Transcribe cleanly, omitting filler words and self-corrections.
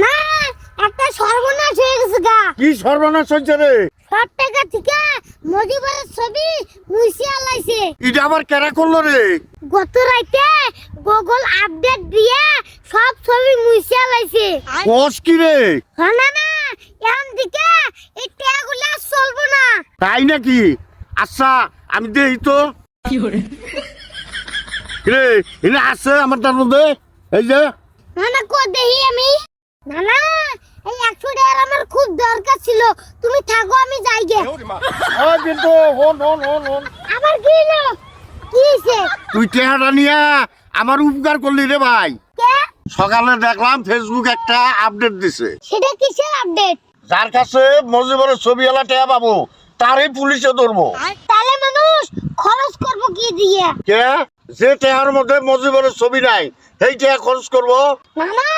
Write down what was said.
না একটা সর্বনাশ হয়ে গেছে গা। কি সর্বনাশ হচ্ছে রে? সব টাকা থেকে মজিবরের ছবি মুছে আলাইছে। এটা আবার কেরা করলো রে? গত রাতে গুগল আপডেট দিয়ে সব ছবি মুছে আলাইছে। কোষ কি রে? না না এখন দিকে এই টাকাগুলো আর চলবো না। তাই নাকি? আচ্ছা আমি দেই তো। রে এনে আছে আমার তার মধ্যে, এই যে। না না কো দেহি আমি। না না এই 100 টাকার আমার খুব দরকার ছিল, তুমি থাকো আমি যাই গে। ওই কিন্তু হন। আবার কি হলো? কি হইছে? তুই টেহাটা নিয়ে আমার উপকার করলি রে ভাই। কে? সকালে দেখলাম ফেসবুক একটা আপডেট দিছে, সেটা কিসের আপডেট? যার কাছে মজিবরের ছবি এলা টেহা পাবো তারই পুলিশে ধরবো। তাহলে মানুষ খরচ করব কি দিয়ে? কে? যে টেহার মধ্যে মজিবরের ছবি নাই সেই টেহা খরচ করবো। না না